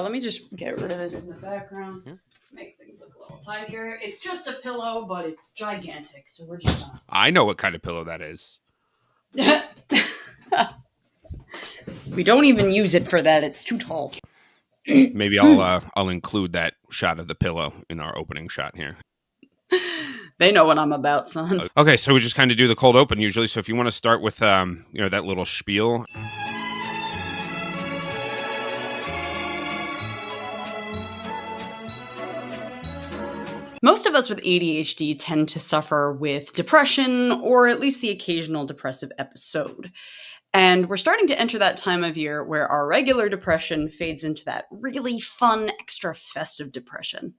Let me just get rid of this in the background. Make things look a little tidier. It's just a pillow, but it's gigantic, so we're just gonna. I know what kind of pillow that is. We don't even use it for that. It's too tall. Maybe I'll include that shot of the pillow in our opening shot here. They know what I'm about, son. Okay, so we just kind of do the cold open usually. So if you want to start with that little spiel. Most of us with ADHD tend to suffer with depression or at least the occasional depressive episode. And we're starting to enter that time of year where our regular depression fades into that really fun, extra festive depression.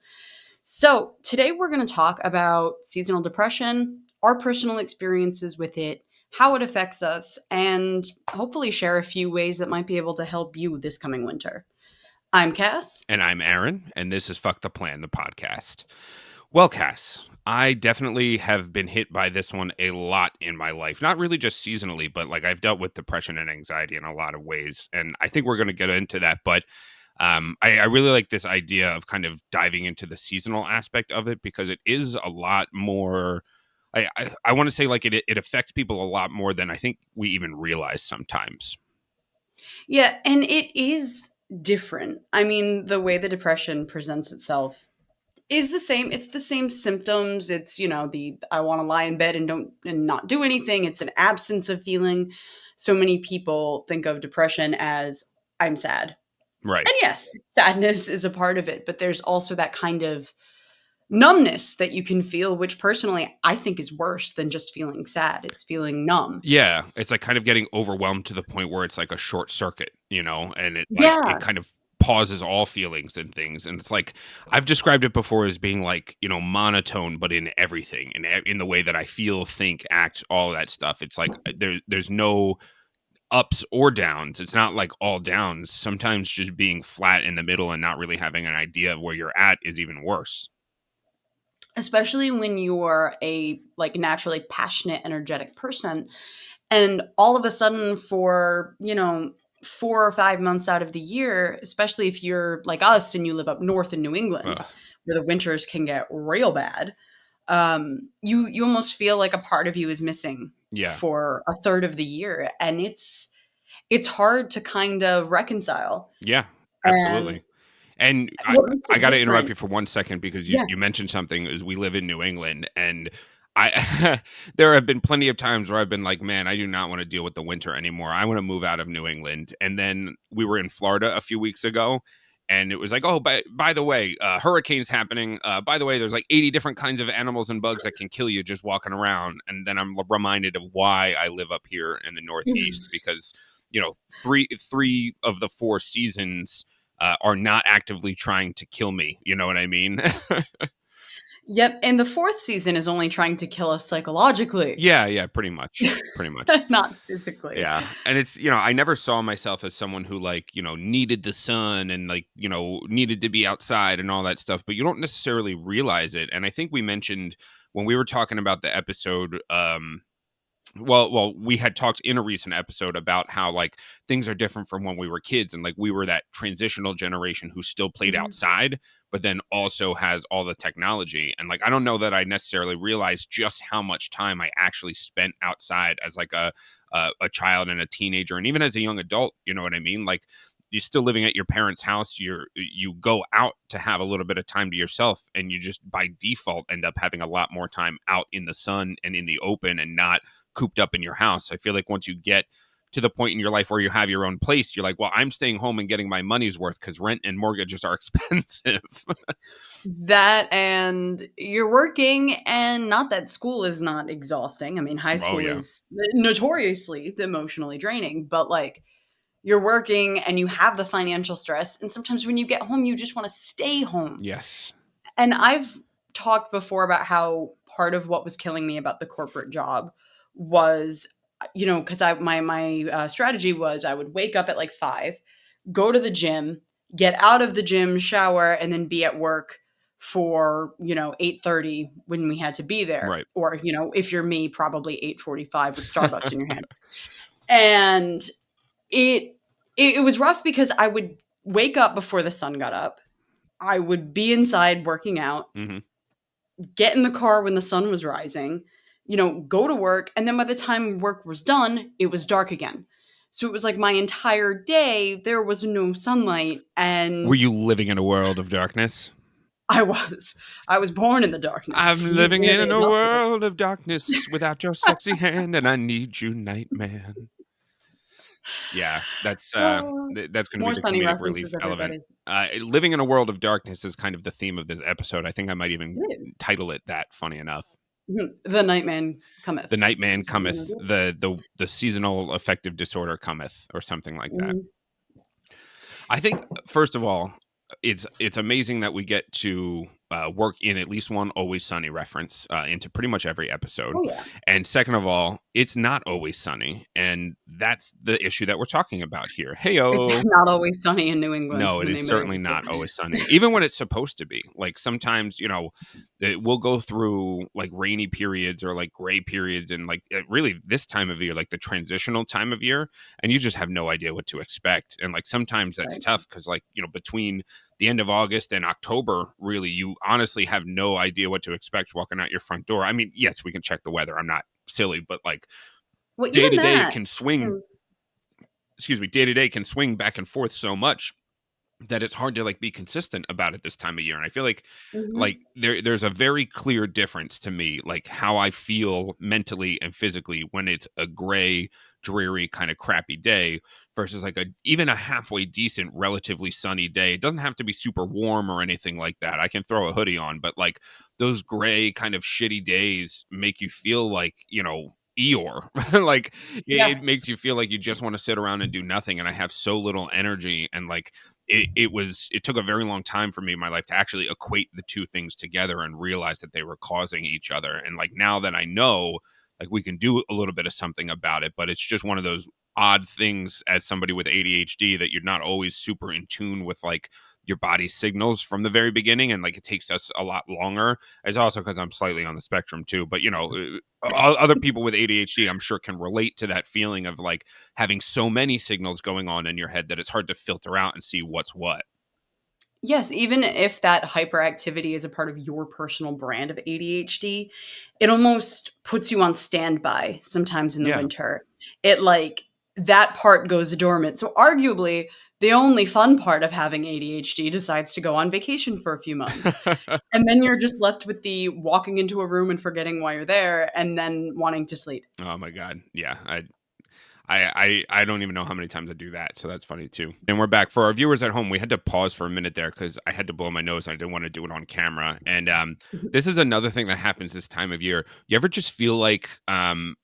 So today we're going to talk about seasonal depression, our personal experiences with it, how it affects us, and hopefully share a few ways that might be able to help you this coming winter. I'm Cass. And I'm Aaron, and this is Fuck the Plan, the podcast. Well, Cass, I definitely have been hit by this one a lot in my life. Not really just seasonally, but like I've dealt with depression and anxiety in a lot of ways. And I think we're going to get into that. But I really like this idea of kind of diving into the seasonal aspect of it because it is a lot more. I want to say like it affects people a lot more than I think we even realize sometimes. Yeah, and it is different. I mean, the way the depression presents itself is the same. It's the same symptoms. It's, the I want to lie in bed and not do anything. It's an absence of feeling. So many people think of depression as I'm sad. Right. And yes, sadness is a part of it, but there's also that kind of numbness that you can feel, which personally I think is worse than just feeling sad. It's feeling numb. Yeah, it's like kind of getting overwhelmed to the point where it's like a short circuit, and it Yeah. kind of pauses all feelings and things. And it's like I've described it before as being like, monotone, but in everything, and in the way that I feel, think, act, all of that stuff. It's like there's no ups or downs. It's not like all downs. Sometimes just being flat in the middle and not really having an idea of where you're at is even worse. Especially when you're a naturally passionate, energetic person. And all of a sudden for, 4 or 5 months out of the year, especially if you're like us and you live up north in New England, where the winters can get real bad, you almost feel like a part of you is missing for a third of the year. And it's hard to kind of reconcile. Yeah, absolutely. And I got to interrupt you for 1 second because you mentioned something as we live in New England, and there have been plenty of times where I've been like, man, I do not want to deal with the winter anymore. I want to move out of New England. And then we were in Florida a few weeks ago, and it was like, oh, by the way, hurricanes happening. By the way, there's like 80 different kinds of animals and bugs that can kill you just walking around. And then I'm reminded of why I live up here in the Northeast because, three of the 4 seasons are not actively trying to kill me. You know what I mean? Yep. And the 4th season is only trying to kill us psychologically. Yeah, pretty much. Not physically. Yeah. And it's, I never saw myself as someone who needed the sun and needed to be outside and all that stuff, but you don't necessarily realize it. And I think we mentioned when we were talking about the episode, well, we had talked in a recent episode about how things are different from when we were kids, and we were that transitional generation who still played outside, but then also has all the technology. And I don't know that I necessarily realized just how much time I actually spent outside as a child and a teenager, and even as a young adult. You know what I mean? You're still living at your parents' house. You go out to have a little bit of time to yourself, and you just by default end up having a lot more time out in the sun and in the open and not cooped up in your house. I feel like once you get to the point in your life where you have your own place, you're like, well, I'm staying home and getting my money's worth because rent and mortgages are expensive. That, and you're working, and not that school is not exhausting. I mean, high school is notoriously emotionally draining, but you're working and you have the financial stress. And sometimes when you get home, you just want to stay home. Yes. And I've talked before about how part of what was killing me about the corporate job was, because my strategy was I would wake up at 5, go to the gym, get out of the gym, shower, and then be at work for 8:30 when we had to be there. Right. Or, if you're me, probably 8:45 with Starbucks in your hand. And it was rough because I would wake up before the sun got up. I would be inside working out, Mhm. get in the car when the sun was rising, go to work, and then by the time work was done, it was dark again. So it was like my entire day there was no sunlight, Were and you living in a world of darkness? I was I was born in the darkness. I'm You living really in a enough of world of darkness without your sexy hand, and I need you, Nightman. Yeah, Oh, that's gonna be more the sunny comedic references, relief element. everybody. Living in a world of darkness is kind of the theme of this episode. I think I might even It is. title it that, funny enough. The Nightman The cometh. Nightman Is that what cometh, it is? the seasonal affective disorder cometh, or something like that. Mhm. I think first of all, it's amazing that we get to work in at least one Always Sunny reference into pretty much every episode. Oh, yeah. And second of all, it's not always sunny, and that's the issue that we're talking about here. It's Heyo. not always sunny in New England, No, the it is name of the certainly episode. not always sunny, even when it's supposed to be. Like sometimes, we'll go through like rainy periods or like gray periods, and like really this time of year, like the transitional time of year, and you just have no idea what to expect. And like sometimes that's Right. tough because, like, between the end of August and October, really, you honestly have no idea what to expect walking out your front door. I mean, yes, we can check the weather. I'm not silly, but like Well, day even to day that can swing. is Excuse me, day to day can swing back and forth so much that it's hard to like be consistent about it this time of year. And I feel like mhm. there's a very clear difference to me, like how I feel mentally and physically when it's a gray, dreary, kind of crappy day versus like a even a halfway decent, relatively sunny day. It doesn't have to be super warm or anything like that. I can throw a hoodie on, but like those gray kind of shitty days make you feel like, Eeyore. Like Yeah. it makes you feel like you just want to sit around and do nothing. And I have so little energy, and like it took a very long time for me in my life to actually equate the two things together and realize that they were causing each other. And like now that I know, like we can do a little bit of something about it, but it's just one of those odd things as somebody with ADHD that you're not always super in tune with like your body's signals from the very beginning, and like it takes us a lot longer. It's also because I'm slightly on the spectrum too, but other people with ADHD I'm sure can relate to that feeling of like having so many signals going on in your head that it's hard to filter out and see what's what. Yes, even if that hyperactivity is a part of your personal brand of ADHD, it almost puts you on standby sometimes in the Yeah. winter. It like that part goes dormant. So arguably, the only fun part of having ADHD decides to go on vacation for a few months. And then you're just left with the walking into a room and forgetting why you're there and then wanting to sleep. Oh my god. Yeah. I don't even know how many times I do that, so that's funny too. And we're back. For our viewers at home, we had to pause for a minute there because I had to blow my nose. And I didn't want to do it on camera. And this is another thing that happens this time of year. You ever just feel like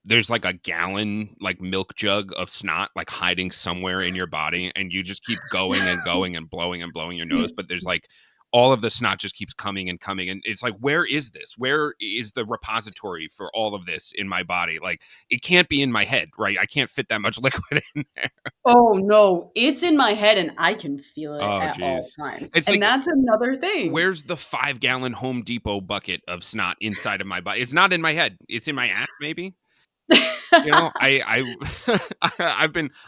there's like a gallon like milk jug of snot like hiding somewhere in your body, and you just keep going and going and blowing your nose, but there's like all of the snot just keeps coming and coming, and it's like, where is this? Where is the repository for all of this in my body? Like it can't be in my head, right? I can't fit that much liquid in there. Oh, no, it's in my head and I can feel it Oh, at all geez. times, It's and like, that's another thing. where's the 5-gallon Home Depot bucket of snot inside of my body? It's not in my head. It's in my ass, maybe. I've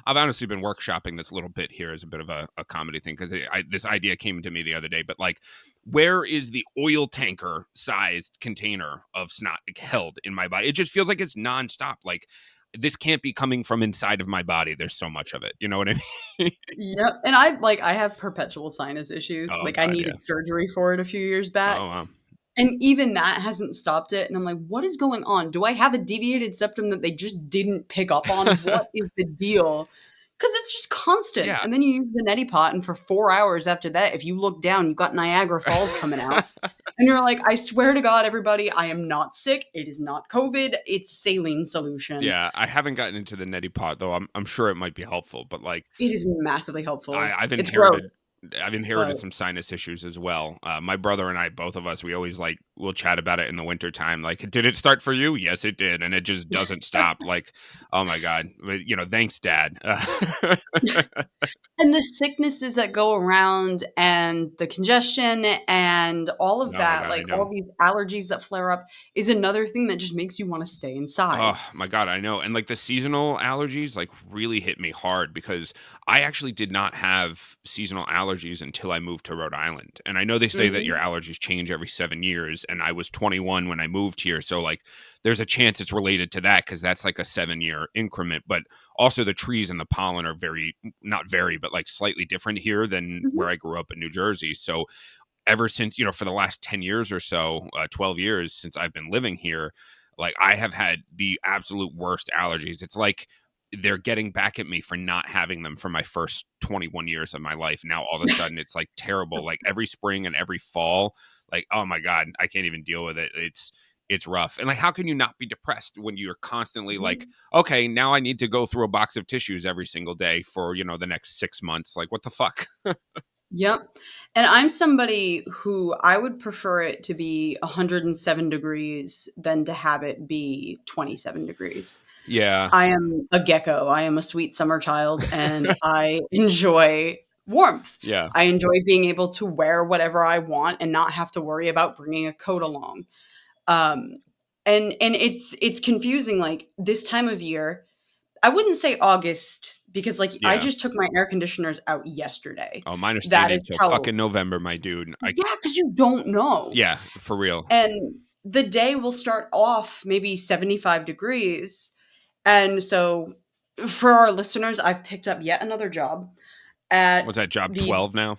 honestly been workshopping this a little bit here as a bit of a comedy thing because this idea came to me the other day. But like, where is the oil tanker sized container of snot held in my body? It just feels like it's nonstop. Like this can't be coming from inside of my body. There's so much of it. You know what I mean? Yep, and I have perpetual sinus issues, Oh like, I God, yeah. needed surgery for it a few years Oh back, wow. and even that hasn't stopped it, and I'm like, "What is going on? Do I have a deviated septum that they just didn't pick up on? What is the deal?" Because it's just constant, Yeah. and then you use the neti pot, and for 4 hours after that, if you look down, you've got Niagara Falls coming out, and you're like, "I swear to God, everybody, I am not sick. It is not COVID. It's saline solution." Yeah, I haven't gotten into the neti pot though. I'm sure it might be helpful, but like It is massively I, helpful. I've It's inherited gross, I've but inherited some sinus issues as well. My brother and I, both of us, we always like we'll chat about it in the wintertime. Like, did it start for you? Yes, it did, and it just doesn't stop. Like, oh my god, thanks, Dad. And the sicknesses that go around and the congestion and all of Oh my that, god, I like know. all these allergies that flare up is another thing that just makes you wanna stay inside. Oh my god, I know. And like the seasonal allergies like really hit me hard because I actually did not have seasonal allergies until I moved to Rhode Island. And I know they say that your Mhm, allergies change every 7 years and I was 21 when I moved here. So like there's a chance it's related to that cuz that's like a 7-year increment, but also the trees and the pollen are very not very but like slightly different here than mhm, where I grew up in New Jersey. So ever since, for the last 10 years or so, 12 years since I've been living here, like I have had the absolute worst allergies. It's like they're getting back at me for not having them for my first 21 years of my life. Now all of a sudden it's like terrible. Like every spring and every fall, like oh my god, I can't even deal with it. It's rough. And like how can you not be depressed when you're constantly like, mhm. okay, now I need to go through a box of tissues every single day for, the next 6 months. Like what the fuck? Yep, and I'm somebody who I would prefer it to be 107 degrees than to have it be 27 degrees. Yeah. I am a gecko, I am a sweet summer child, and I enjoy warmth. Yeah. I enjoy being able to wear whatever I want and not have to worry about bringing a coat along. Um, and it's confusing, like, this time of year I wouldn't say August because, like, I Yeah. just took my air conditioners out yesterday. Oh, mine are staying That is until how fucking November, my dude. yeah, because you don't know. Yeah, for real. And the day will start off maybe 75 degrees. And so for our listeners, I've picked up yet another job Was at that job the 12 now?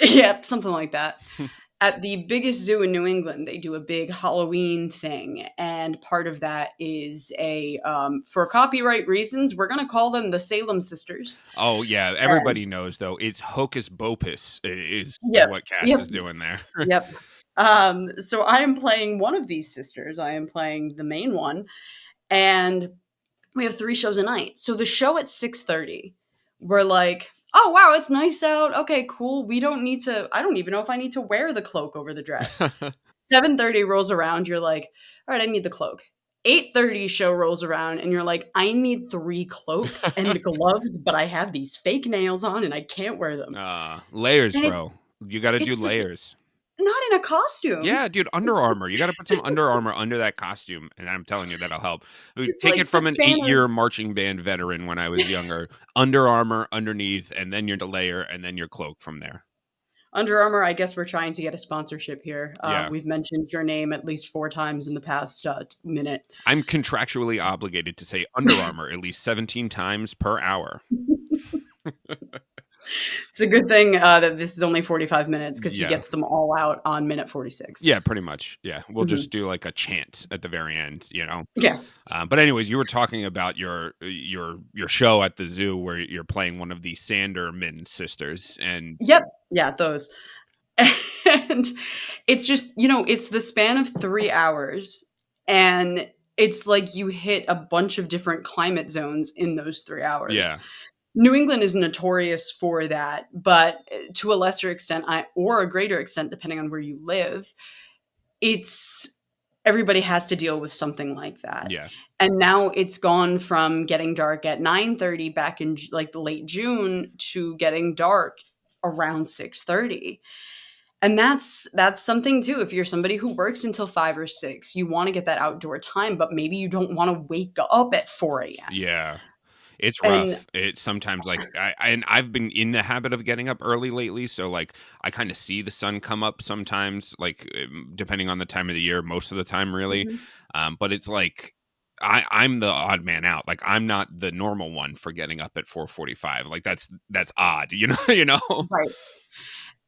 yeah, something like that. At the biggest zoo in New England, they do a big Halloween thing, and part of that is for copyright reasons, we're gonna call them the Salem Sisters. Oh, yeah, And everybody knows, though. It's Hocus Pocus is yep, what Cass yep, is doing there. yep. So I am playing one of these sisters. I am playing the main one, and we have 3 shows a night. So the show at 6:30, we're like, "Oh, wow, it's nice out. Okay, cool. We don't need to I don't even know if I need to wear the cloak over the dress." 7:30 rolls around, you're like, "All right, I need the cloak." 8:30 show rolls around and you're like, "I need 3 cloaks and gloves, but I have these fake nails on and I can't wear them." Layers, And it's bro. You gotta do it's just layers. not in a costume. Yeah, dude, Under Armour. You gotta put some Under Armour under that costume, and I'm telling you that'll help. It's Take it like the from an span of 8-year marching band veteran when I was younger. Under Armour underneath, and then your layer, and then your cloak from there. Under Armour, I guess we're trying to get a sponsorship here. Yeah. We've mentioned your name at least 4 times in the past, minute. I'm contractually obligated to say Under Armour at least 17 times per hour. It's a good thing, that this is only 45 minutes because he Yeah. gets them all out on minute 46. Yeah, pretty much. Yeah. We'll just Mhm. do like a chant at the very end, you know? Yeah. But anyways, you were talking about your show at the zoo where you're playing one of the Sanderman sisters, and Yep. Yeah, those. And it's just, it's the span of 3 hours, and it's like you hit a bunch of different climate zones in those 3 hours. yeah, New England is notorious for that, but, to a lesser extent, or a greater extent, depending on where you live, it's everybody has to deal with something like that. yeah, And now it's gone from getting dark at 9:30 back in like the late June to getting dark around 6:30. And that's something too. If you're somebody who works until 5 or 6, you wanna get that outdoor time, but maybe you don't wanna wake up at 4 AM. yeah. It's And rough. It's sometimes like and I've been in the habit of getting up early lately, so like I kind of see the sun come up sometimes, like depending on the time of the year, most of the time, really. mhm, But it's like I'm the odd man out. Like I'm not the normal one for getting up at 4:45. Like that's odd, you know, you know. right.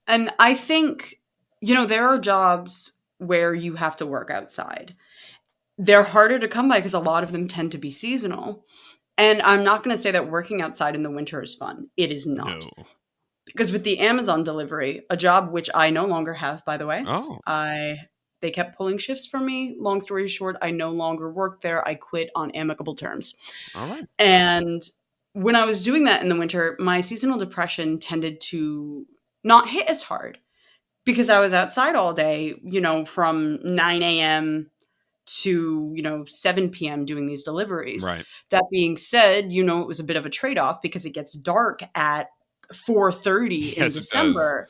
And I think, there are jobs where you have to work outside. They're harder to come by because a lot of them tend to be seasonal. And I'm not gonna say that working outside in the winter is fun. It is not. No. Because with the Amazon delivery, a job which I no longer have, by the way, Oh, I they kept pulling shifts from me. Long story short, I no longer work there. I quit on amicable terms. all right. And when I was doing that in the winter, my seasonal depression tended to not hit as hard. because I was outside all day, from 9 a.m. to 7 p.m. doing these deliveries. Right. That being said, it was a bit of a trade-off because it gets dark at 4:30 in Yes, it does. December,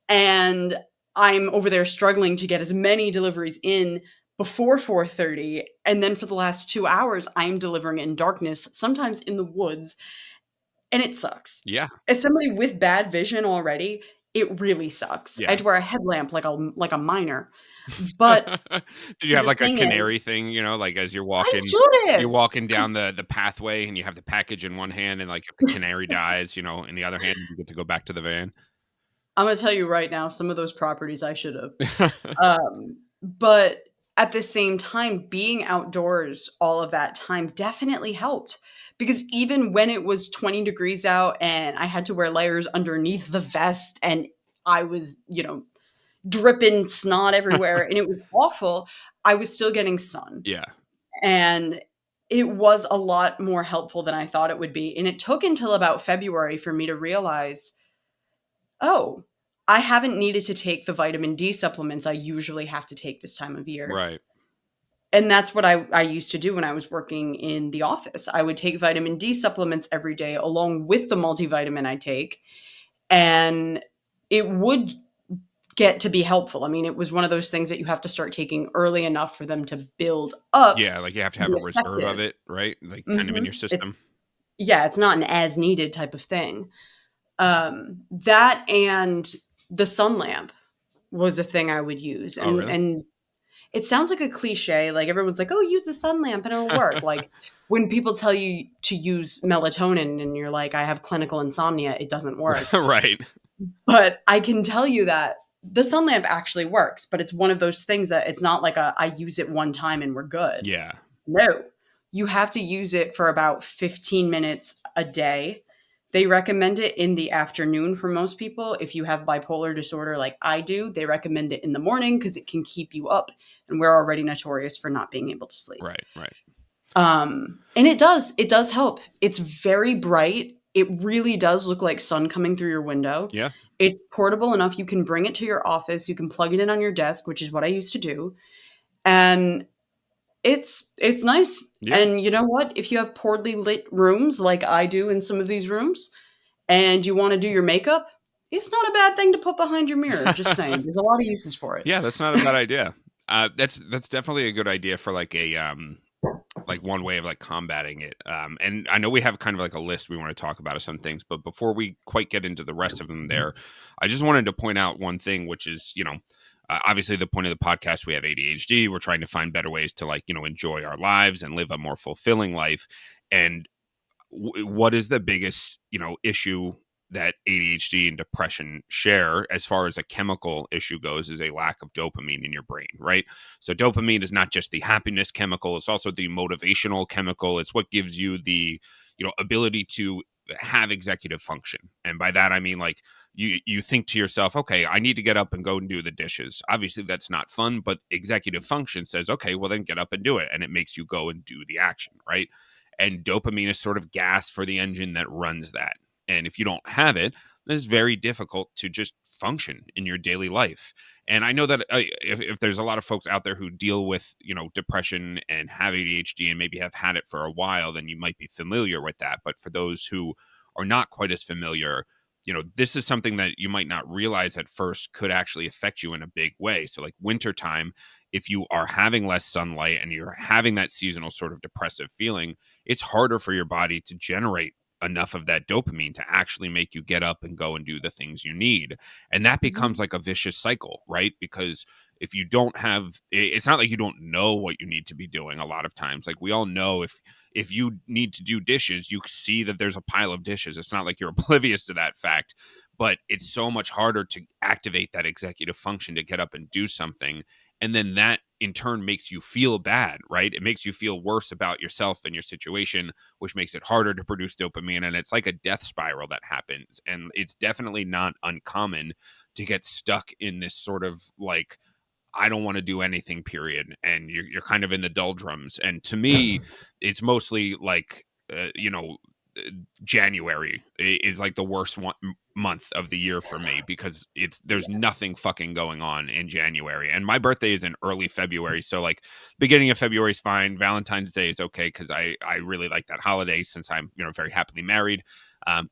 and I'm over there struggling to get as many deliveries in before 4:30, and then for the last 2 hours I'm delivering in darkness, sometimes in the woods, and it sucks. Yeah. As somebody with bad vision already, it really sucks. I Yeah. had to wear a headlamp like a miner. But Did you have the like a thing is, canary thing, like as I should you're have. walking down the pathway and you have the package in one hand and like if the canary dies, in the other hand, you get to go back to the van. I'm gonna tell you right now, some of those properties I should have. But at the same time, being outdoors all of that time definitely helped, because even when it was 20 degrees out and I had to wear layers underneath the vest and I was, dripping snot everywhere and it was awful, I was still getting sun. Yeah. And it was a lot more helpful than I thought it would be. And it took until about February for me to realize, oh, I haven't needed to take the vitamin D supplements I usually have to take this time of year. Right. And that's what I used to do when I was working in the office. I would take vitamin D supplements every day along with the multivitamin I take. And it would get to be helpful. I mean, it was one of those things that you have to start taking early enough for them to build up Yeah, like you have to to have be a reserve of effective. it, right? Like kind of in your Mhm. system. It's not an as needed type of thing. That and the sun lamp was a thing I would use, Oh, really? and it sounds like a cliche, like, everyone's like, "Oh, use the sun lamp and it'll work." Like, when people tell you to use melatonin and you're like, "I have clinical insomnia," it doesn't work. Right. But I can tell you that the sun lamp actually works, but it's one of those things that it's not like I use it one time and we're good. Yeah. No, you have to use it for about 15 minutes a day. They recommend it in the afternoon for most people. If you have bipolar disorder like I do, they recommend it in the morning because it can keep you up. And we're already notorious for not being able to sleep. Right, right. And it does help. It's very bright. It really does look like sun coming through your window. Yeah. It's portable enough. You can bring it to your office. You can plug it in on your desk, which is what I used to do. And it's nice. Yeah. And you know what? If you have poorly lit rooms like I do in some of these rooms, and you wanna do your makeup, it's not a bad thing to put behind your mirror, just saying. There's a lot of uses for it. Yeah, that's not a bad idea. That's definitely a good idea for like one way of like combating it. And I know we have kind of like a list we want to talk about of some things, but before we quite get into the rest of them there, I just wanted to point out one thing, which is, obviously the point of the podcast, we have ADHD. We're trying to find better ways to like, enjoy our lives and live a more fulfilling life. And what is the biggest issue that ADHD and depression share as far as a chemical issue goes is a lack of dopamine in your brain, right? So dopamine is not just the happiness chemical, it's also the motivational chemical. It's what gives you the ability to have executive function. And by that I mean like you think to yourself, okay, I need to get up and go and do the dishes. Obviously that's not fun, but executive function says, okay, well then get up and do it, and it makes you go and do the action, right? And dopamine is sort of gas for the engine that runs that. And if you don't have it, it's very difficult to just function in your daily life. And I know that if there's a lot of folks out there who deal with, depression and have ADHD and maybe have had it for a while, then you might be familiar with that. But for those who are not quite as familiar, this is something that you might not realize at first could actually affect you in a big way. So, like wintertime, if you are having less sunlight and you're having that seasonal sort of depressive feeling, it's harder for your body to generate enough of that dopamine to actually make you get up and go and do the things you need. And that becomes Mhm. like a vicious cycle, right? Because if you don't have it's not like you don't know what you need to be doing a lot of times. Like we all know if you need to do dishes, you see that there's a pile of dishes. It's not like you're oblivious to that fact, but it's so much harder to activate that executive function to get up and do something. And then that in turn makes you feel bad, right? It makes you feel worse about yourself and your situation, which makes it harder to produce dopamine. And it's like a death spiral that happens. And it's definitely not uncommon to get stuck in this sort of like, I don't want to do anything, period. And you're kind of in the doldrums. And to me, it's mostly like, January is like the worst month of the year for me because there's Yes. nothing fucking going on in January. And my birthday is in early February, so like beginning of February is fine. Valentine's Day is okay because I really like that holiday since I'm very happily married.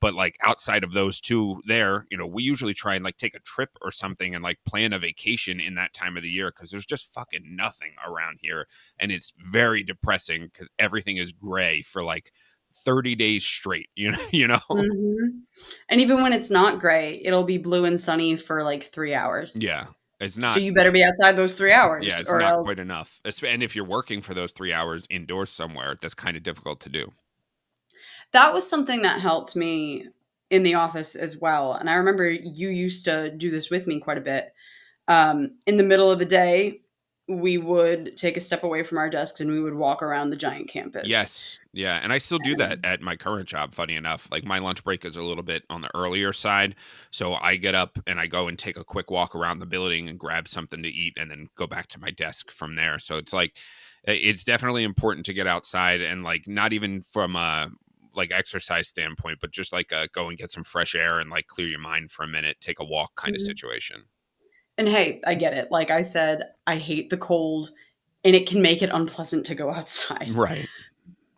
But like outside of those two there, we usually try and like take a trip or something and like plan a vacation in that time of the year because there's just fucking nothing around here. And it's very depressing because everything is gray for like 30 days straight, Mhm. And even when it's not gray, it'll be blue and sunny for like 3 hours. Yeah. It's So not you better be outside those 3 yeah, hours it's or not else. quite enough. And if you're working for those 3 hours indoors somewhere, that's kind of difficult to do. That was something that helped me in the office as well, and I remember you used to do this with me quite a bit. In the middle of the day, we would take a step away from our desks and we would walk around the giant campus. Yes. Yeah, and I still do that at my current job, funny enough. Like my lunch break is a little bit on the earlier side, so I get up and I go and take a quick walk around the building and grab something to eat and then go back to my desk from there. So it's like it's definitely important to get outside and like not even from a like exercise standpoint, but just like go and get some fresh air and like clear your mind for a minute, take a walk kind of Mhm. situation. And hey, I get it. Like I said, I hate the cold and it can make it unpleasant to go outside, Right.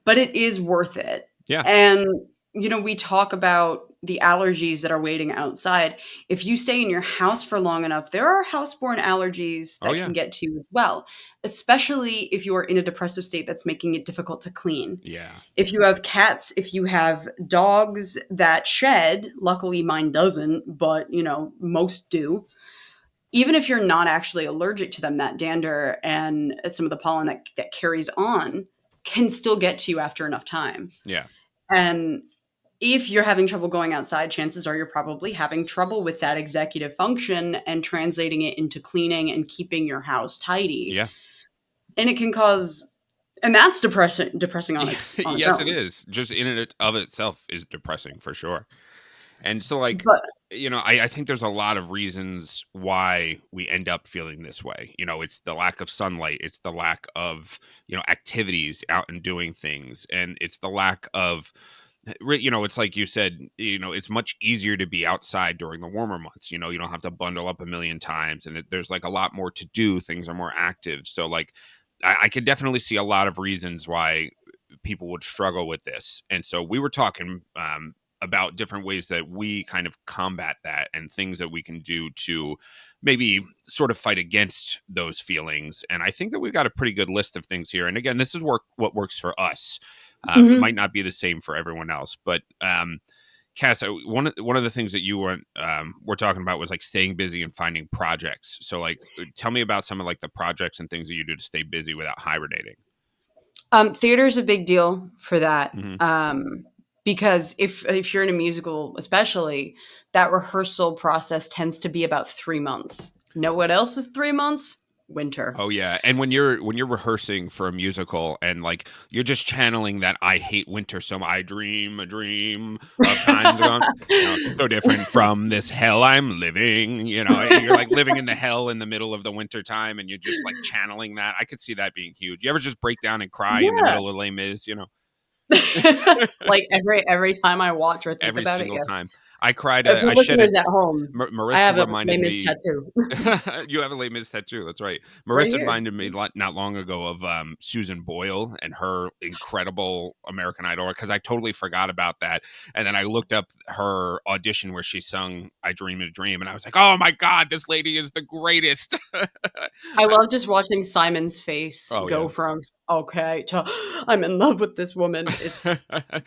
but it is worth it. Yeah. And, we talk about the allergies that are waiting outside. If you stay in your house for long enough, there are houseborne allergies Oh that yeah. can get to you as well, especially if you're in a depressive state that's making it difficult to clean. Yeah. If you have cats, if you have dogs that shed, luckily mine doesn't, but most do. Even if you're not actually allergic to them, that dander and some of the pollen that carries on can still get to you after enough time. Yeah. And if you're having trouble going outside, chances are you're probably having trouble with that executive function and translating it into cleaning and keeping your house tidy. Yeah. And it can cause, and that's depressing on its Yes, it own. is. Just in it of itself is depressing for sure. And so, like, But I think there's a lot of reasons why we end up feeling this way. It's the lack of sunlight, it's the lack of, activities out and doing things, and it's the lack of, it's like you said, it's much easier to be outside during the warmer months. You don't have to bundle up a million times, and there's like a lot more to do. Things are more active. So, like, I could definitely see a lot of reasons why people would struggle with this. And so we were talking about different ways that we kind of combat that and things that we can do to maybe sort of fight against those feelings. And I think that we've got a pretty good list of things here. And again, this is what works for us. It mhm. might not be the same for everyone else, but Cass, one of the things that you were talking about was like staying busy and finding projects. So, like, tell me about some of like the projects and things that you do to stay busy without hibernating. Theater's a big deal for that, Hmm. because if you're in a musical especially, that rehearsal process tends to be about 3 months. Know what else is 3 months? Winter. Oh yeah, and when you're rehearsing for a musical and like you're just channeling that I hate winter so much, I dream a dream of times gone, so different from this hell I'm living. You're like living in the hell in the middle of the winter time, and you're just like channeling that. I could see that being huge. You ever just break down and cry in the Yeah. middle of Les Mis? Like, every time I watch or think Every about it, single yeah. time. I cried. For I shed listeners it. at home, I Marissa have a Les reminded Mis me. tattoo You have a Les Mis tattoo. That's right. right Marissa here. reminded me not long ago of Susan Boyle and her incredible American Idol because I totally forgot about that. And then I looked up her audition where she sung "I Dream a Dream," and I was like, "Oh my god, this lady is the greatest." I love just watching Simon's face Oh go yeah. from, "Okay," to, "I'm in love with this woman." It's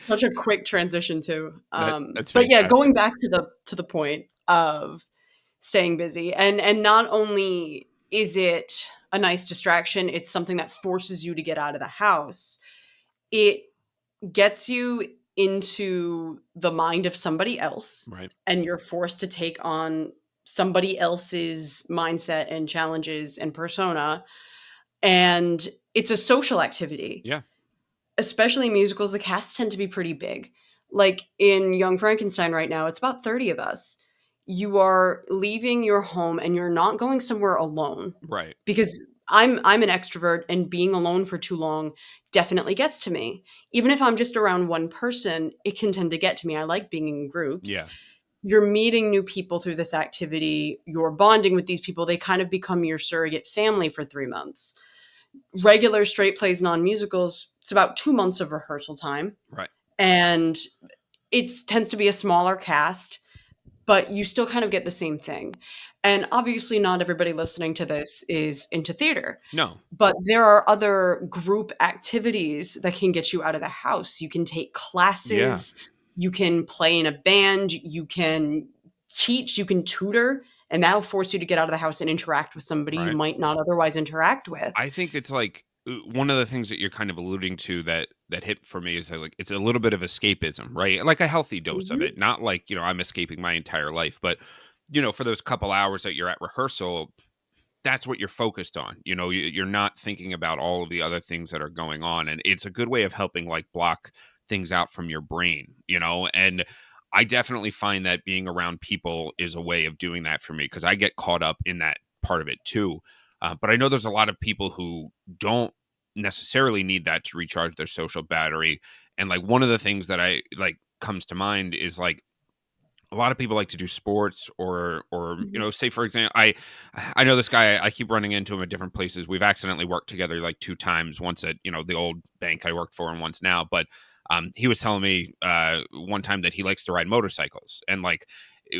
such a quick transition too. That's But yeah, fantastic. going back to the point of staying busy, and not only is it a nice distraction, it's something that forces you to get out of the house. It gets you into the mind of somebody else, Right. and you're forced to take on somebody else's mindset and challenges and persona, and it's a social activity. Yeah. Especially musicals, the casts tend to be pretty big. Like in Young Frankenstein right now, it's about 30 of us. You are leaving your home and you're not going somewhere alone Right. because I'm an extrovert, and being alone for too long definitely gets to me. Even if I'm just around one person, it can tend to get to me. I like being in groups. Yeah. You're meeting new people through this activity. You're bonding with these people. They kind of become your surrogate family for 3 months. Regular straight plays, non-musicals, it's about 2 months of rehearsal time. Right. And it tends to be a smaller cast, but you still kind of get the same thing. And obviously, not everybody listening to this is into theater, No. but there are other group activities that can get you out of the house. You can take Yeah. classes, you can play in a band, you can teach, you can tutor, and that'll force you to get out of the house and interact with somebody you Right. might not otherwise interact with. I think it's like one of the things that you're kind of alluding to that hit for me is that like it's a little bit of escapism, right? Like a healthy dose of Mhm, it, not like I'm escaping my entire life, but for those couple hours that you're at rehearsal, that's what you're focused on. You're not thinking about all of the other things that are going on, and it's a good way of helping like block things out from your brain. And I definitely find that being around people is a way of doing that for me because I get caught up in that part of it too. But I know there's a lot of people who don't necessarily need that to recharge their social battery. And like one of the things that I like comes to mind is like a lot of people like to do sports or mhm, say for example I know this guy. I keep running into him at different places. We've accidentally worked together like two times, once at the old bank I worked for and once now. But he was telling me one time that he likes to ride motorcycles, and like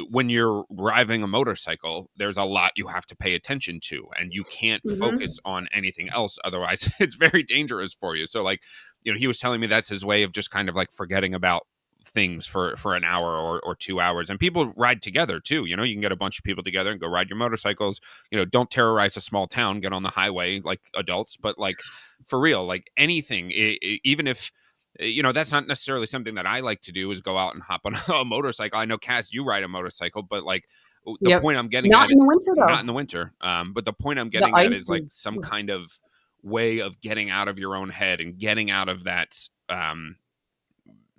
when you're driving a motorcycle there's a lot you have to pay attention to and you can't mhm. focus on anything else, otherwise it's very dangerous for you. So like he was telling me that's his way of just kind of like forgetting about things for an hour or 2 hours. And people ride together too. You can get a bunch of people together and go ride your motorcycles. Don't terrorize a small town, get on the highway like adults, but like for real, like anything, even if that's not necessarily something that I like to do, is go out and hop on a motorcycle. I know, Cass, you ride a motorcycle, but like the Yep. point I'm getting Not at, in the winter, not in though. the winter, but the point I'm The getting at ice is like is some kind of way of getting out of your own head and getting out of that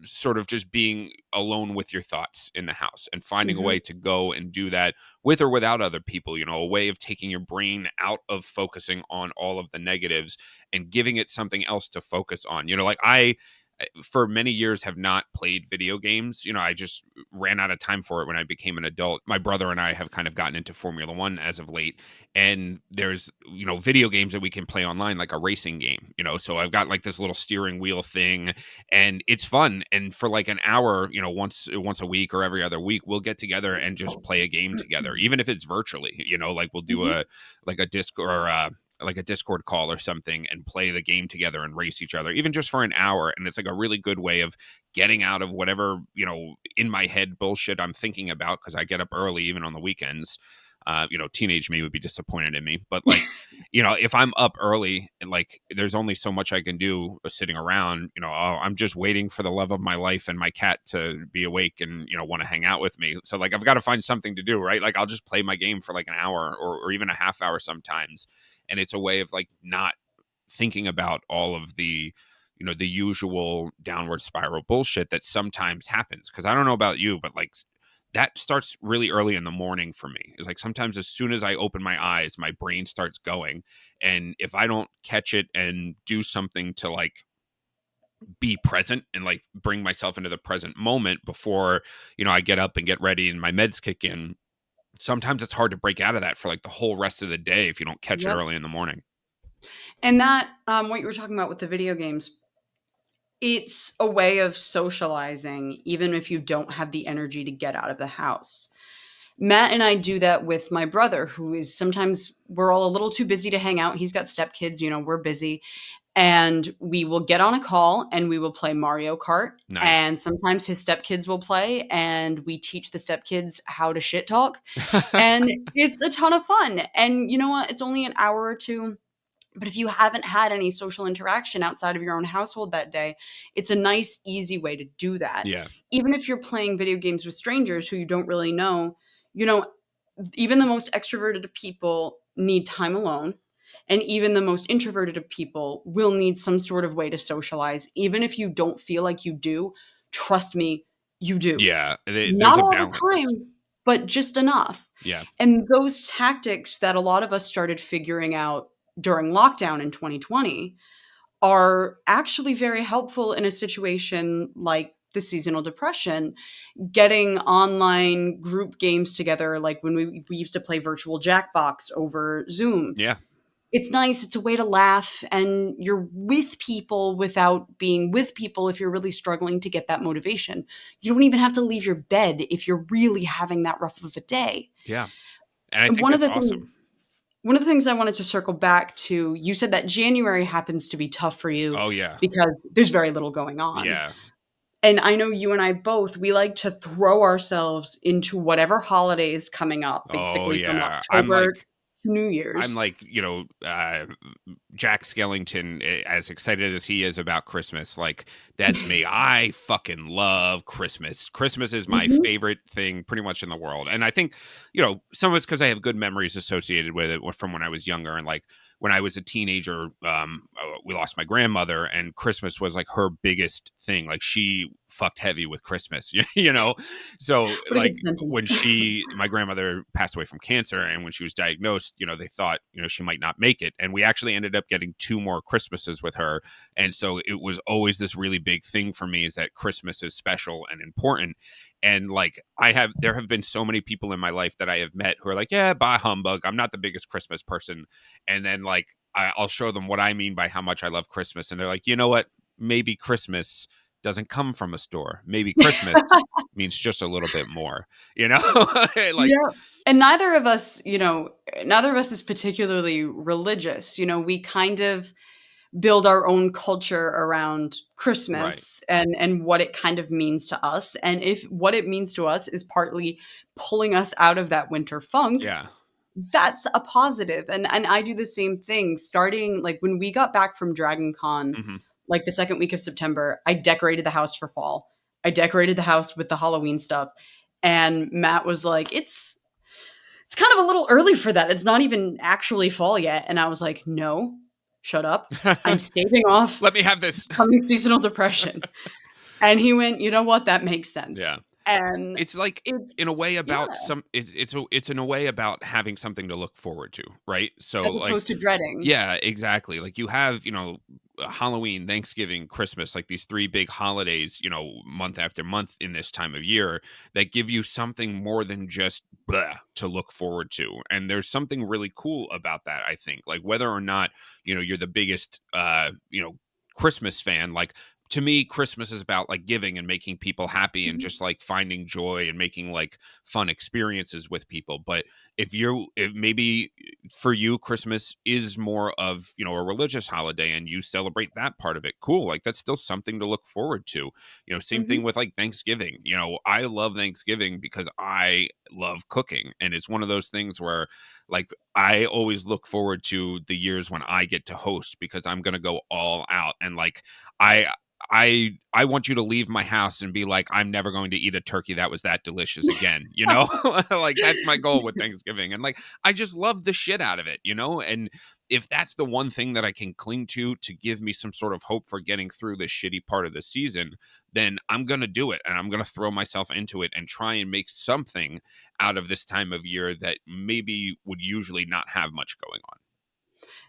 sort of just being alone with your thoughts in the house and finding a mhm, way to go and do that with or without other people, a way of taking your brain out of focusing on all of the negatives and giving it something else to focus on. Like I for many years have not played video games. I just ran out of time for it when I became an adult. My brother and I have kind of gotten into Formula 1 as of late, and there's video games that we can play online, like a racing game. So I've got like this little steering wheel thing, and it's fun. And for like an hour, once a week or every other week, we'll get together and just play a game together, even if it's virtually. Like we'll do mhm. a disc or like a Discord call or something and play the game together and race each other, even just for an hour. And it's like a really good way of getting out of whatever, in my head bullshit I'm thinking about, because I get up early, even on the weekends. Teenage me would be disappointed in me. But like, if I'm up early and like there's only so much I can do sitting around, I'm just waiting for the love of my life and my cat to be awake and, want to hang out with me. So like I've got to find something to do, right? Like I'll just play my game for like an hour or even a half hour sometimes. And it's a way of like not thinking about all of the the usual downward spiral bullshit that sometimes happens. Because I don't know about you, but like that starts really early in the morning for me. It's like sometimes as soon as I open my eyes my brain starts going, and if I don't catch it and do something to like be present and like bring myself into the present moment before I get up and get ready and my meds kick in, sometimes it's hard to break out of that for like the whole rest of the day if you don't catch it Yep. early in the morning. And that, what you were talking about with the video games, it's a way of socializing even if you don't have the energy to get out of the house. Matt and I do that with my brother, who is sometimes we're all a little too busy to hang out. He's got stepkids, we're busy. And we will get on a call and we will play Mario Kart. Nice. And sometimes his stepkids will play and we teach the stepkids how to shit talk. And it's a ton of fun. And you know what? It's only an hour or two. But if you haven't had any social interaction outside of your own household that day, it's a nice, easy way to do that. Yeah. Even if you're playing video games with strangers who you don't really know, you know, even the most extroverted of people need time alone. And even the most introverted of people will need some sort of way to socialize. Even if you don't feel like you do, trust me, you do. Yeah, there's Not a all the balance. time, but just enough. Yeah. And those tactics that a lot of us started figuring out during lockdown in 2020 are actually very helpful in a situation like the seasonal depression. Getting online group games together, like when we used to play virtual Jackbox over Zoom. Yeah. It's nice. It's a way to laugh, and you're with people without being with people if you're really struggling to get that motivation. You don't even have to leave your bed if you're really having that rough of a day. Yeah. And I And think that's awesome. one of the things I wanted to circle back to, you said that January happens to be tough for you Oh, yeah. because there's very little going on. Yeah. And I know you and I both, we like to throw ourselves into whatever holiday is coming up, Oh, basically from yeah. October to New Year's. Jack Skellington, as excited as he is about Christmas, like, that's me. I fucking love Christmas. Christmas is my Mhm. favorite thing pretty much in the world. And I think, some of it's because I have good memories associated with it from when I was younger. And like when I was a teenager, we lost my grandmother, and Christmas was like her biggest thing. Like she fucked heavy with Christmas, you know? So What a like good sentiment. when my grandmother passed away from cancer, and when she was diagnosed, they thought, she might not make it. And we actually ended up getting 2 more Christmases with her. And so it was always this really big thing for me, is that Christmas is special and important. And like there have been so many people in my life that I have met who are like, yeah, bah humbug, I'm not the biggest Christmas person. And then like I'll show them what I mean by how much I love Christmas. And they're like, you know what? Maybe Christmas doesn't come from a store. Maybe Christmas means just a little bit more, you know? Like, Yeah. And neither of us is particularly religious. We kind of build our own culture around right. Christmas and what it kind of means to us. And if what it means to us is partly pulling us out of that winter funk, Yeah. that's a positive. And I do the same thing. Starting like when we got back from Dragon Con, Hmm. like the second week of September, I decorated the house for fall. I decorated the house with the Halloween stuff. And Matt was like, it's kind of a little early for that. It's not even actually fall yet. And I was like, no, shut up. I'm staving off Let me have this. coming seasonal depression. And he went, you know what? That makes sense. Yeah. And It's like in a way yeah, about it's in a way about having something to look forward to, right? So as like, opposed to dreading. yeah, exactly. Like you have, Halloween, Thanksgiving, Christmas, like these 3 big holidays, month after month in this time of year, that give you something more than just blah to look forward to. And there's something really cool about that, I think. Like whether or not, you're the biggest Christmas fan, like to me, Christmas is about like giving and making people happy and Mhm, just like finding joy and making like fun experiences with people. But if maybe for you, Christmas is more of, a religious holiday and you celebrate that part of it, cool. Like that's still something to look forward to. Same thing mhm, with like Thanksgiving. I love Thanksgiving because I love cooking. And it's one of those things where like I always look forward to the years when I get to host, because I'm going to go all out. And like, I I want you to leave my house and be like, I'm never going to eat a turkey that was that delicious again, you know? Like that's my goal with Thanksgiving. And like I just love the shit out of it, And if that's the one thing that I can cling to give me some sort of hope for getting through this shitty part of the season, then I'm going to do it, and I'm going to throw myself into it and try and make something out of this time of year that maybe would usually not have much going on.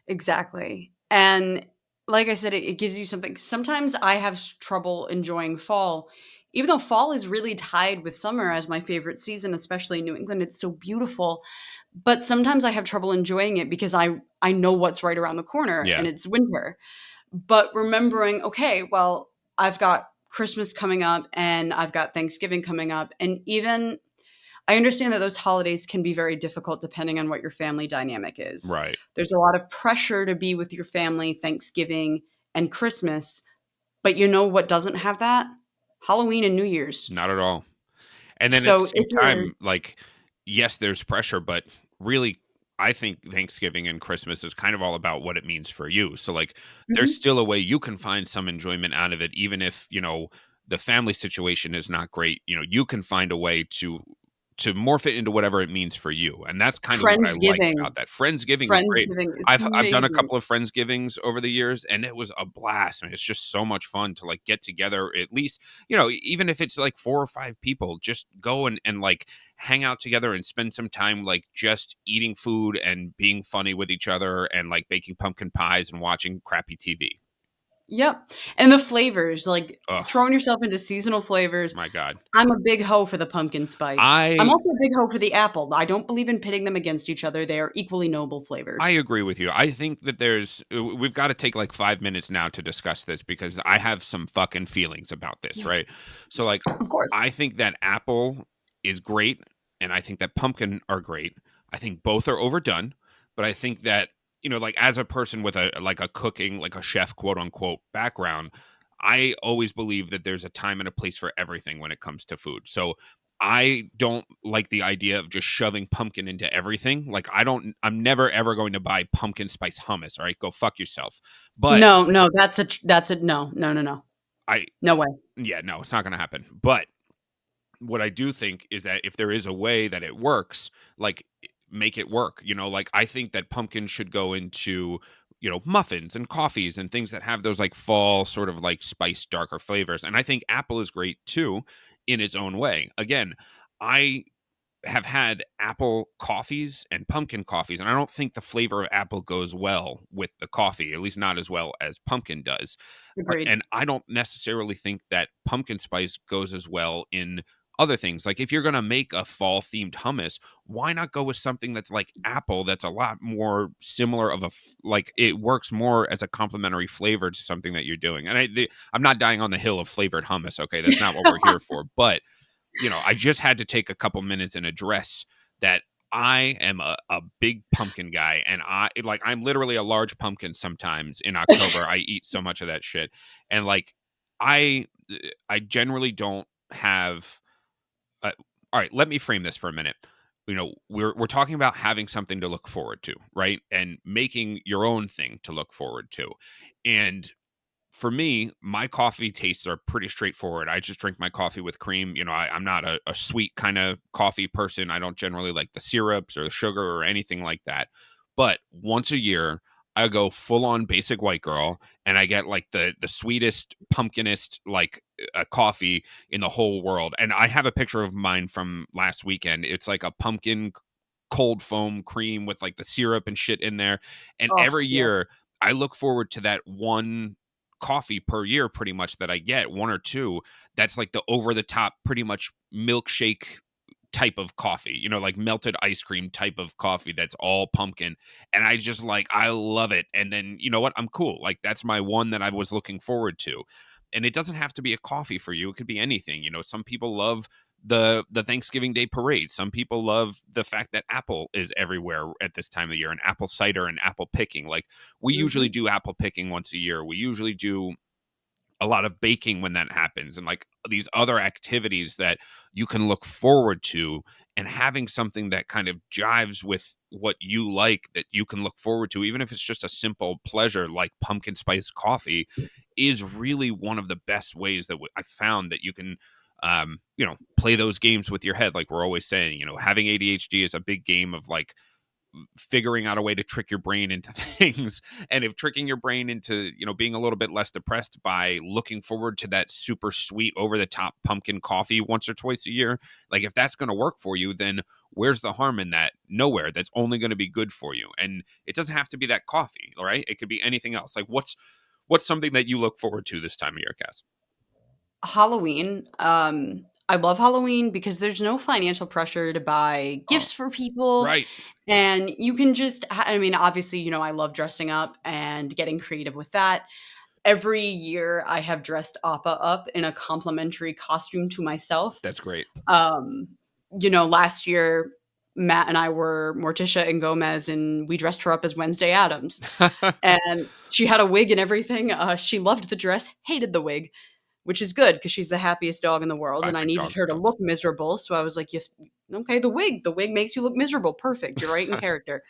exactly. And like I said, it gives you something. Sometimes I have trouble enjoying fall, even though fall is really tied with summer as my favorite season, especially in New England. It's so beautiful. But sometimes I have trouble enjoying it because I know what's right around the corner Yeah. and it's winter. But remembering, okay, well, I've got Christmas coming up and I've got Thanksgiving coming up. And even I understand that those holidays can be very difficult depending on what your family dynamic is. Right. There's a lot of pressure to be with your family Thanksgiving and Christmas, but you know what doesn't have that? Halloween and New Year's. Not at all. And then at the So same if you're time, like, yes, there's pressure, but really, I think Thanksgiving and Christmas is kind of all about what it means for you. So, like, there's Mhm. still a way you can find some enjoyment out of it, even if, the family situation is not great. You can find a way to morph it into whatever it means for you. And that's kind of what I like Friendsgiving. about that. Friendsgiving is great. Friendsgiving is I've done a amazing. couple of Friendsgivings over the years, and it was a blast. I mean, it's just so much fun to like get together, at least, even if it's like 4 or 5 people, just go and like hang out together and spend some time like just eating food and being funny with each other and like baking pumpkin pies and watching crappy TV. Yep. And the flavors, like Oh throwing yourself into seasonal flavors. my God. I'm a big hoe for the pumpkin spice. I'm I also a big hoe for the apple. I don't believe in pitting them against each other. They are equally noble I flavors. agree with you. I think that we've got to take like 5 minutes now to discuss this because I have some fucking feelings about this, right? So, like, Of course. I think that apple is great and I think that pumpkin are great. I think both are overdone, but I think that, like as a person with a cooking, like a chef, quote unquote, background, I always believe that there's a time and a place for everything when it comes to food. So, I don't like the idea of just shoving pumpkin into everything. Like I'm never ever going to buy pumpkin spice hummus. All right, go fuck yourself. But No, no, that's a no, no, no, no. I, No way. yeah, no, it's not going to happen. But what I do think is that if there is a way that it works, like make it work. Like I think that pumpkin should go into, muffins and coffees and things that have those like fall sort of like spice darker flavors. And I think apple is great too in its own way. Again, I have had apple coffees and pumpkin coffees, and I don't think the flavor of apple goes well with the coffee, at least not as well as pumpkin does. Agreed. And I don't necessarily think that pumpkin spice goes as well in other things. Like if you're going to make a fall themed hummus, why not go with something that's like apple that's a lot more similar of like it works more as a complementary flavor to something that you're doing. And I'm not dying on the hill of flavored hummus, okay? That's not what we're here for. But I just had to take a couple minutes and address that I am a big pumpkin guy, and I'm literally a large pumpkin sometimes in October. I eat so much of that shit. And like I I generally don't have all right, let me frame this for a minute. We're talking about having something to look forward to, right? And making your own thing to look forward to. And for me, my coffee tastes are pretty straightforward. I just drink my coffee with cream. I'm not a sweet kind of coffee person. I don't generally like the syrups or the sugar or anything like that. But once a year, I go full on basic white girl and I get like the sweetest, pumpkinest like coffee in the whole world. And I have a picture of mine from last weekend. It's like a pumpkin cold foam cream with like the syrup and shit in there. And Oh, every yeah. year I look forward to that one coffee per year pretty much that I get, one or two, that's like the over the top pretty much milkshake type of coffee, like melted ice cream type of coffee that's all pumpkin. And I love it. And then, you know what? I'm cool. Like that's my one that I was looking forward to. And it doesn't have to be a coffee for you. It could be anything. Some people love the Thanksgiving Day parade. Some people love the fact that apple is everywhere at this time of year and apple cider and apple picking. Like we usually Mhm. do apple picking once a year. We usually do a lot of baking when that happens and like these other activities that you can look forward to, and having something that kind of jives with what you like that you can look forward to, even if it's just a simple pleasure like pumpkin spice coffee, is really one of the best ways that I found that you can play those games with your head. Like we're always saying, having ADHD is a big game of like figuring out a way to trick your brain into things. And if tricking your brain into being a little bit less depressed by looking forward to that super sweet over the top pumpkin coffee once or twice a year, like if that's going to work for you, then where's the harm in that? Nowhere. That's only going to be good for you. And it doesn't have to be that coffee. All right, it could be anything else. Like what's something that you look forward to this time of year, Cass? Halloween. I love Halloween because there's no financial pressure to buy Oh, gifts for people, right. and you can just I mean, obviously, I love dressing up and getting creative with that. Every year I have dressed Appa up in a complimentary costume to myself. That's great. Um, last year Matt and I were Morticia and Gomez, and we dressed her up as Wednesday Adams. And she had a wig and everything. She loved the dress, hated the wig, which is good because she's the happiest dog in the world, and I Classic needed dog her to stuff. look miserable. So I was like, okay, the wig makes you look miserable. Perfect. You're right in character.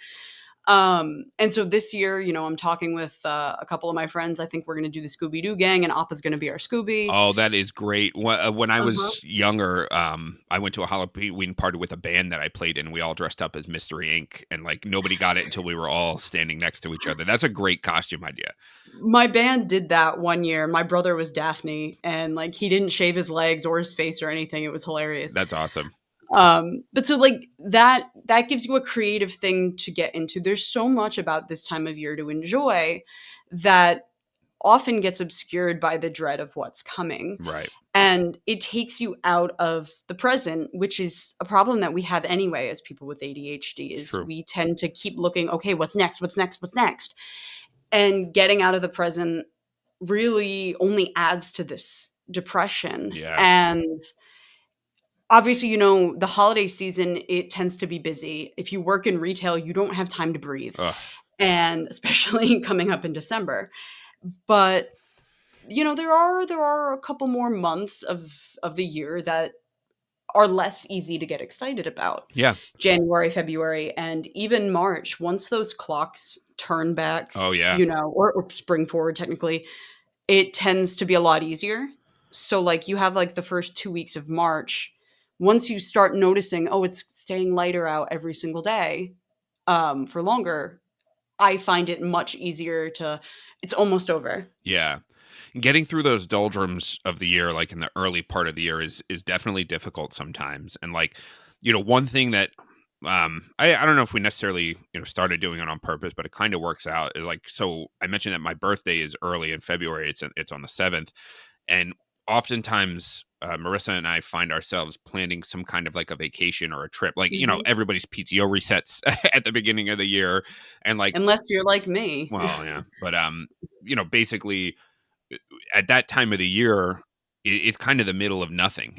And so this year, I'm talking with a couple of my friends. I think we're going to do the Scooby Doo gang, and Appa's going to be our Scooby. Oh, that is great. When I Uh-huh. was younger, I went to a Halloween party with a band that I played in. We all dressed up as Mystery Inc. and like nobody got it until we were all standing next to each other. That's a great costume idea. My band did that one year. My brother was Daphne, and like he didn't shave his legs or his face or anything. It was hilarious. That's awesome. But so like that gives you a creative thing to get into. There's so much about this time of year to enjoy that often gets obscured by the dread of what's coming. Right. And it takes you out of the present, which is a problem that we have anyway as people with ADHD It's is true. we tend to keep looking, okay, what's next? What's next? What's next? And getting out of the present really only adds to this depression. Yeah. And obviously, the holiday season, it tends to be busy. If you work in retail, you don't have time to breathe, Ugh. and especially coming up in December. But there are a couple more months of the year that are less easy to get excited about. Yeah. January, February, and even March. Once those clocks turn back, Oh, yeah. or spring forward technically, it tends to be a lot easier. So like you have like the first 2 weeks of March. Once you start noticing, oh, it's staying lighter out every single day, for longer, I find it much easier to it's almost over. Yeah. Getting through those doldrums of the year, like in the early part of the year, is definitely difficult sometimes. And like, one thing that I don't know if we necessarily started doing it on purpose, but it kind of works out. Is like, so I mentioned that my birthday is early in February. It's on the 7th, and oftentimes Marissa and I find ourselves planning some kind of like a vacation or a trip. Like, Mhm. everybody's PTO resets at the beginning of the year, and like, Unless you're like me. well, yeah, but basically at that time of the year, it's kind of the middle of nothing.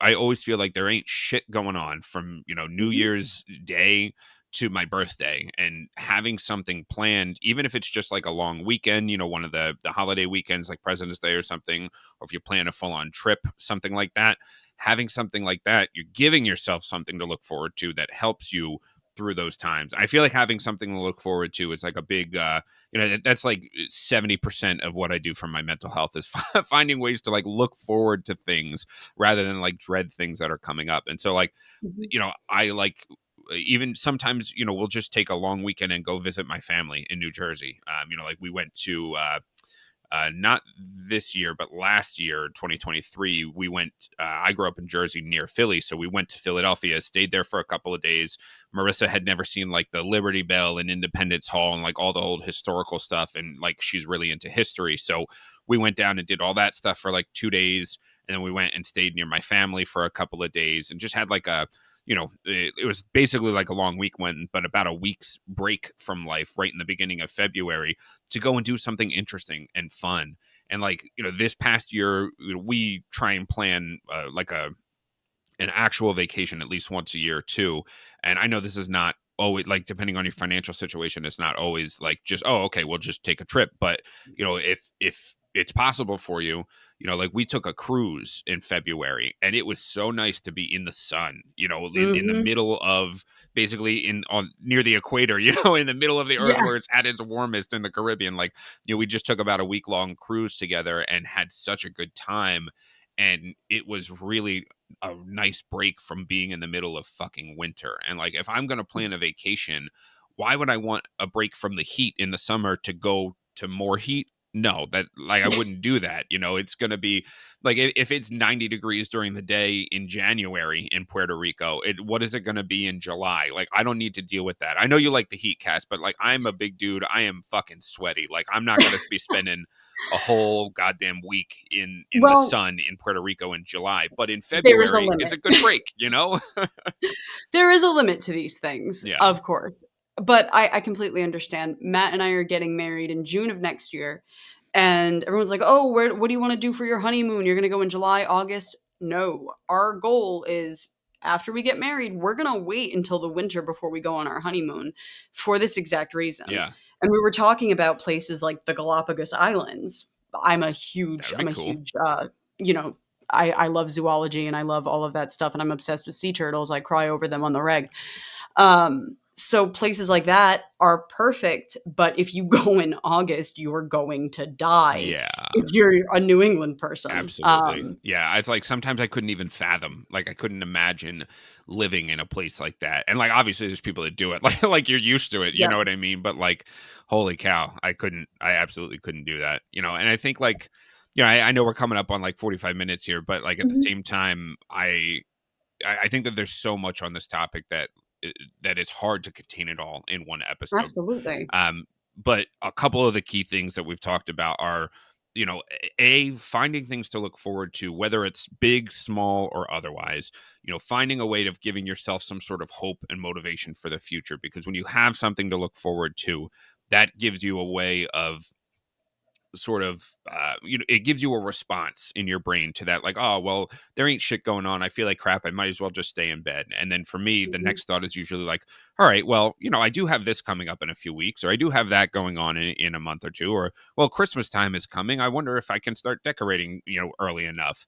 I always feel like there ain't shit going on from New Mhm. Year's Day to my birthday, and having something planned, even if it's just like a long weekend, one of the holiday weekends like President's Day or something, or if you plan a full on trip, something like that. Having something like that, you're giving yourself something to look forward to that helps you through those times. I feel like having something to look forward to is like a big that's like 70% of what I do for my mental health is finding ways to like look forward to things rather than like dread things that are coming up. And so like, Mhm. I like even sometimes, we'll just take a long weekend and go visit my family in New Jersey. Like we went to not this year, but last year, 2023, we went. I grew up in Jersey near Philly, so we went to Philadelphia, stayed there for a couple of days. Marissa had never seen like the Liberty Bell and Independence Hall and like all the old historical stuff, and like she's really into history. So we went down and did all that stuff for like 2 days, and then we went and stayed near my family for a couple of days, and just had like a it was basically like a long week went, but about a week's break from life right in the beginning of February to go and do something interesting and fun. And like, this past year, we try and plan like an actual vacation at least once a year too. And I know this is not always like depending on your financial situation, it's not always like just, oh, okay, we'll just take a trip. But if it's possible for you, like we took a cruise in February and it was so nice to be in the sun, in the Mhm. middle of basically in on near the equator, in the middle of the earth Yeah. where it's at its warmest in the Caribbean. Like, we just took about a week long cruise together and had such a good time. And it was really a nice break from being in the middle of fucking winter. And like, if I'm going to plan a vacation, why would I want a break from the heat in the summer to go to more heat? No, that like I wouldn't do that. It's going to be like if it's 90 degrees during the day in January in Puerto Rico, what is it going to be in July? Like, I don't need to deal with that. I know you like the heat cast, but like, I'm a big dude. I am fucking sweaty. Like, I'm not going to be spending a whole goddamn week in the Well, sun in Puerto Rico in July, but in there is a February it's limit. a good break. There is a limit to these things, Yeah. of course. But I completely understand. Matt and I are getting married in June of next year. And everyone's like, oh, what do you want to do for your honeymoon? You're going to go in July, August? No. Our goal is after we get married, we're going to wait until the winter before we go on our honeymoon for this exact reason. Yeah. And we were talking about places like the Galapagos Islands. I'm a huge, That'd be I'm a cool. huge, you know, I love zoology and I love all of that stuff and I'm obsessed with sea turtles. I cry over them on the reg. So places like that are perfect, but if you go in August, you're going to die Yeah. if you're a New England person. Absolutely. Yeah, it's like sometimes I couldn't even fathom, like I couldn't imagine living in a place like that. And like obviously there's people that do it. Like you're used to it, you Yeah. know what I mean? But like holy cow, I absolutely couldn't do that. And I think like I know we're coming up on like 45 minutes here, but like at the Mhm. same time I think that there's so much on this topic that it's hard to contain it all in one episode. Absolutely. Um, but a couple of the key things that we've talked about are, finding things to look forward to, whether it's big, small, or otherwise. Finding a way of giving yourself some sort of hope and motivation for the future. Because when you have something to look forward to, that gives you a way of sort of it gives you a response in your brain to that, like, oh well, there ain't shit going on, I feel like crap, I might as well just stay in bed. And then for me the Mhm. next thought is usually like, all right, well, I do have this coming up in a few weeks, or I do have that going on in a month or two, or well, Christmas time is coming, I wonder if I can start decorating early enough.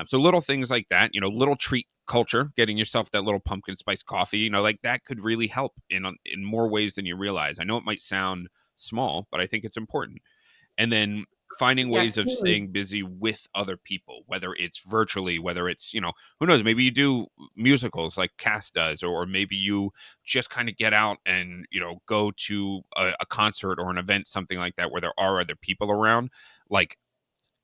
So little things like that, little treat culture, getting yourself that little pumpkin spice coffee, like that could really help in more ways than you realize. I know it might sound small, but I think it's important. And then finding Yeah, ways of totally. staying busy with other people, whether it's virtually, whether it's, who knows, maybe you do musicals like Cass does, or maybe you just kind of get out and, go to a concert or an event, something like that, where there are other people around. Like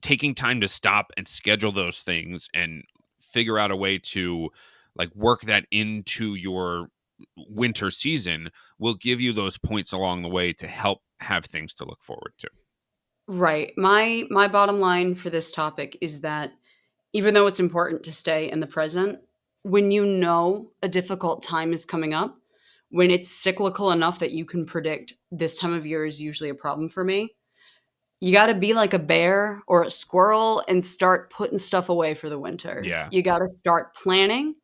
taking time to stop and schedule those things and figure out a way to like work that into your winter season will give you those points along the way to help have things to look forward to. Right. My bottom line for this topic is that even though it's important to stay in the present, when you know a difficult time is coming up, when it's cyclical enough that you can predict this time of year is usually a problem for me, you got to be like a bear or a squirrel and start putting stuff away for the winter. Yeah. You got to start planning,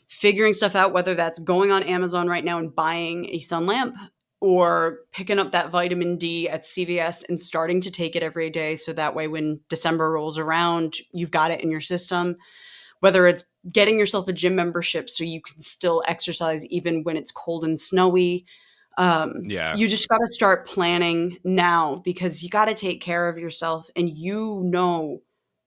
figuring stuff out, whether that's going on Amazon right now and buying a sun lamp or picking up that vitamin D at CVS and starting to take it every day. So that way, when December rolls around, you've got it in your system. Whether it's getting yourself a gym membership so you can still exercise even when it's cold and snowy. Yeah. You just got to start planning now because you got to take care of yourself and you know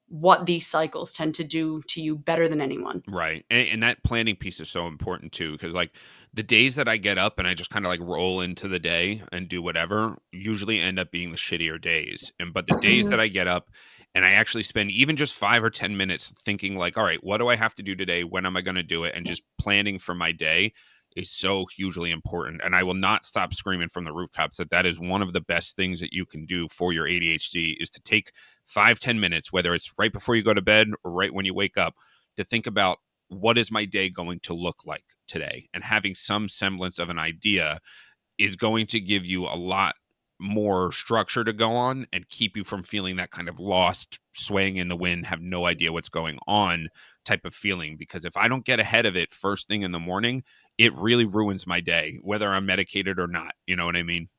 what these cycles tend to do to you better than anyone. Right. And that planning piece is so important too. Cause like the days that I get up and I just kind of like roll into the day and do whatever usually end up being the shittier days. But the days Mhm. that I get up and I actually spend even just 5 or 10 minutes thinking, like, all right, what do I have to do today? When am I going to do it? And just planning for my day is so hugely important. And I will not stop screaming from the rooftops that is one of the best things that you can do for your ADHD is to take 5, 10 minutes, whether it's right before you go to bed or right when you wake up, to think about what is my day going to look like today, and having some semblance of an idea is going to give you a lot more structure to go on and keep you from feeling that kind of lost, swaying in the wind, have no idea what's going on type of feeling. Because if I don't get ahead of it first thing in the morning, it really ruins my day, whether I'm medicated or not. You know what I mean?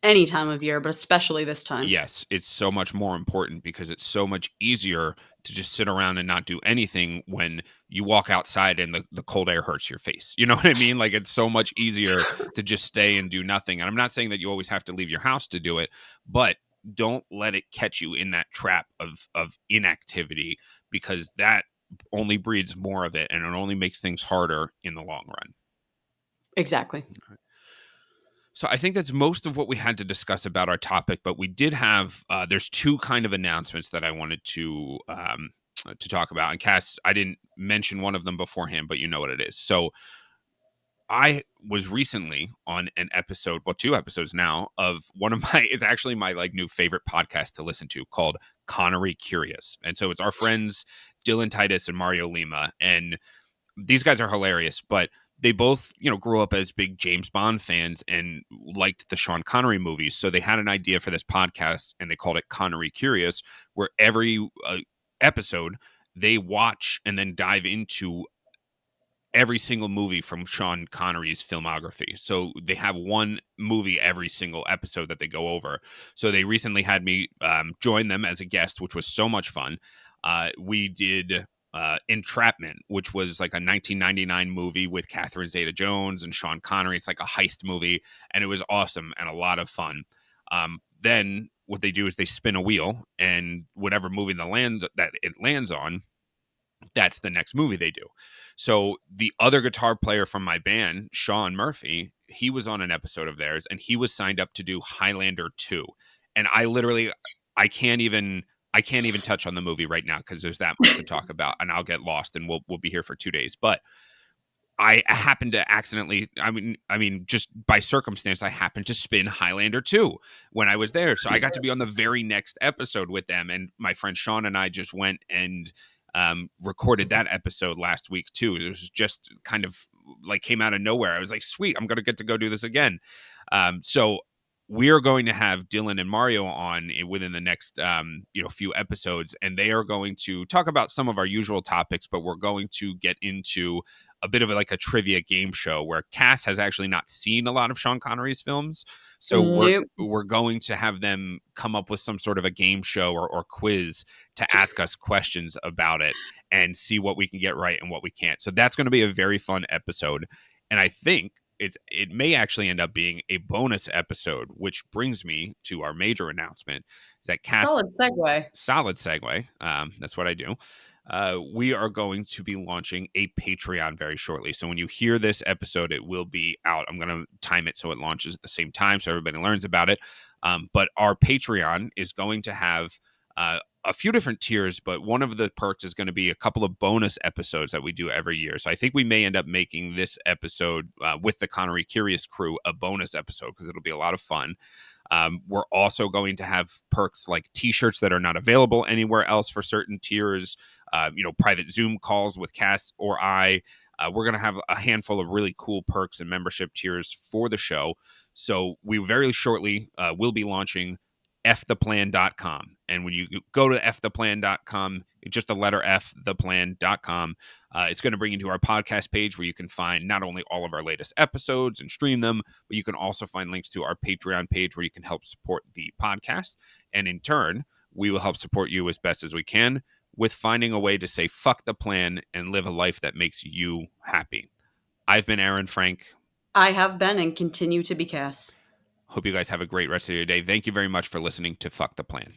Any time of year, but especially this time. Yes, it's so much more important because it's so much easier to just sit around and not do anything when you walk outside and the cold air hurts your face. You know what I mean? Like it's so much easier to just stay and do nothing. And I'm not saying that you always have to leave your house to do it, but don't let it catch you in that trap of inactivity, because that only breeds more of it and it only makes things harder in the long run. Exactly. So I think that's most of what we had to discuss about our topic, but we did have there's two kind of announcements that I wanted to talk about. And Cass, I didn't mention one of them beforehand, but you know what it is. So I was recently on an episode, well, two episodes now, of one of my it's actually my like new favorite podcast to listen to, called Connery Curious. And so it's our friends Dylan Titus and Mario Lima, and these guys are hilarious, but they both, grew up as big James Bond fans and liked the Sean Connery movies. So they had an idea for this podcast and they called it Connery Curious, where every episode they watch and then dive into every single movie from Sean Connery's filmography. So they have one movie every single episode that they go over. So they recently had me join them as a guest, which was so much fun. We did Entrapment, which was like a 1999 movie with Catherine Zeta-Jones and Sean Connery. It's like a heist movie, and it was awesome and a lot of fun. Then what they do is they spin a wheel, and whatever movie that it lands on, that's the next movie they do. So the other guitar player from my band, Sean Murphy, he was on an episode of theirs, and he was signed up to do Highlander 2. And I can't even I can't even touch on the movie right now because there's that much to talk about, and I'll get lost, and we'll be here for 2 days. But I happened to accidentally, just by circumstance, I happened to spin Highlander 2 when I was there. So I got to be on the very next episode with them. And my friend Sean and I just went and recorded that episode last week too. It was just kind of like came out of nowhere. I was like, sweet, I'm going to get to go do this again. So we are going to have Dylan and Mario on within the next few episodes, and they are going to talk about some of our usual topics, but we're going to get into a bit of like a trivia game show where Cass has actually not seen a lot of Sean Connery's films. So Nope. we're going to have them come up with some sort of a game show or quiz to ask us questions about it and see what we can get right and what we can't. So that's going to be a very fun episode. And I think it may actually end up being a bonus episode, which brings me to our major announcement. Is that Cass Solid segue. Solid segue. That's what I do. We are going to be launching a Patreon very shortly. So when you hear this episode, it will be out. I'm going to time it so it launches at the same time so everybody learns about it. But our Patreon is going to have a few different tiers, but one of the perks is going to be a couple of bonus episodes that we do every year. So I think we may end up making this episode with the Connery Curious crew a bonus episode because it'll be a lot of fun. We're also going to have perks like t-shirts that are not available anywhere else for certain tiers, private Zoom calls with Cass or I. We're going to have a handful of really cool perks and membership tiers for the show. So we very shortly will be launching ftheplan.com. And when you go to ftheplan.com, just the letter F, theplan.com, it's going to bring you to our podcast page where you can find not only all of our latest episodes and stream them, but you can also find links to our Patreon page where you can help support the podcast. And in turn, we will help support you as best as we can with finding a way to say fuck the plan and live a life that makes you happy. I've been Aaron Frank. I have been and continue to be Cass. Hope you guys have a great rest of your day. Thank you very much for listening to Fuck the Plan.